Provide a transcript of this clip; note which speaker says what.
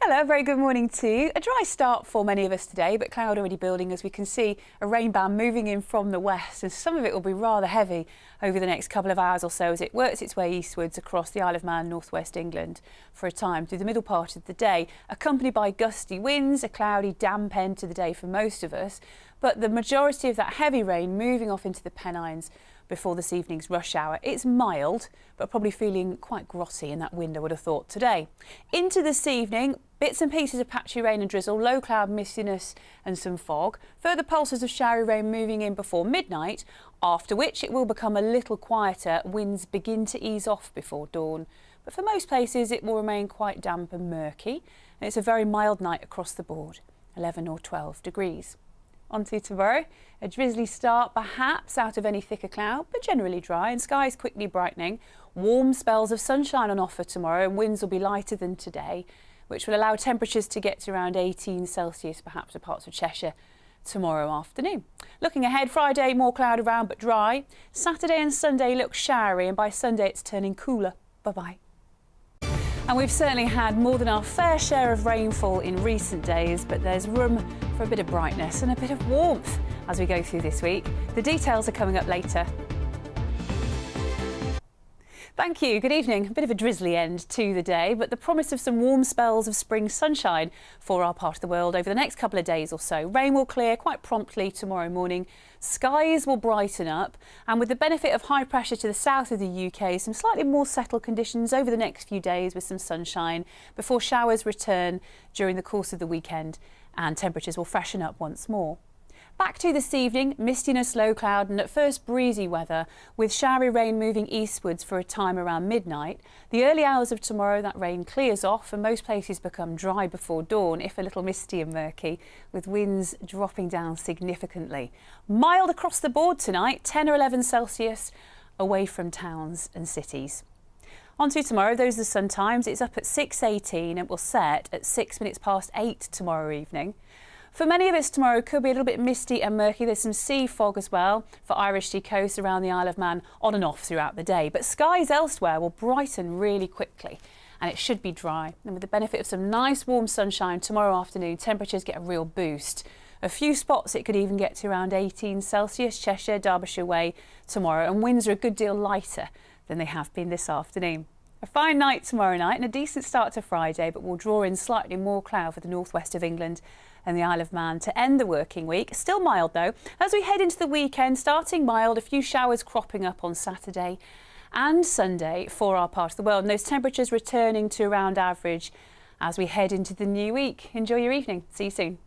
Speaker 1: Hello, very good morning to you. A dry start for many of us today, but cloud already building as we can see a rain band moving in from the west, and some of it will be rather heavy over the next couple of hours or so as it works its way eastwards across the Isle of Man, northwest England for a time through the middle part of the day, accompanied by gusty winds, a cloudy, damp end to the day for most of us, but the majority of that heavy rain moving off into the Pennines before this evening's rush hour. It's mild, but probably feeling quite grotty in that wind, I would have thought today. Into this evening, bits and pieces of patchy rain and drizzle, low cloud mistiness and some fog. Further pulses of showery rain moving in before midnight, after which it will become a little quieter. Winds begin to ease off before dawn. But for most places, it will remain quite damp and murky. And it's a very mild night across the board, 11 or 12 degrees. On to tomorrow, a drizzly start perhaps out of any thicker cloud, but generally dry and skies quickly brightening. Warm spells of sunshine on offer tomorrow and winds will be lighter than today, which will allow temperatures to get to around 18 Celsius, perhaps for parts of Cheshire tomorrow afternoon. Looking ahead, Friday more cloud around but dry. Saturday and Sunday look showery and by Sunday it's turning cooler. Bye-bye. And we've certainly had more than our fair share of rainfall in recent days, but there's room for a bit of brightness and a bit of warmth as we go through this week. The details are coming up later. Thank you. Good evening. A bit of a drizzly end to the day, but the promise of some warm spells of spring sunshine for our part of the world over the next couple of days or so. Rain will clear quite promptly tomorrow morning. Skies will brighten up, and with the benefit of high pressure to the south of the UK, some slightly more settled conditions over the next few days with some sunshine before showers return during the course of the weekend and temperatures will freshen up once more. Back to this evening, mistiness, low cloud and at first breezy weather with showery rain moving eastwards for a time around midnight. The early hours of tomorrow that rain clears off and most places become dry before dawn, if a little misty and murky, with winds dropping down significantly. Mild across the board tonight, 10 or 11 Celsius away from towns and cities. On to tomorrow, those are the sun times. It's up at 6:18 and will set at 6 minutes past 8 tomorrow evening. For many of us tomorrow could be a little bit misty and murky. There's some sea fog as well for Irish sea coast around the Isle of Man on and off throughout the day. But skies elsewhere will brighten really quickly and it should be dry. And with the benefit of some nice warm sunshine tomorrow afternoon, temperatures get a real boost. A few spots it could even get to around 18 Celsius, Cheshire, Derbyshire way tomorrow, and winds are a good deal lighter than they have been this afternoon. A fine night tomorrow night and a decent start to Friday, but we'll draw in slightly more cloud for the northwest of England and the Isle of Man to end the working week. Still mild though. As we head into the weekend, starting mild, a few showers cropping up on Saturday and Sunday for our part of the world, and those temperatures returning to around average as we head into the new week. Enjoy your evening. See you soon.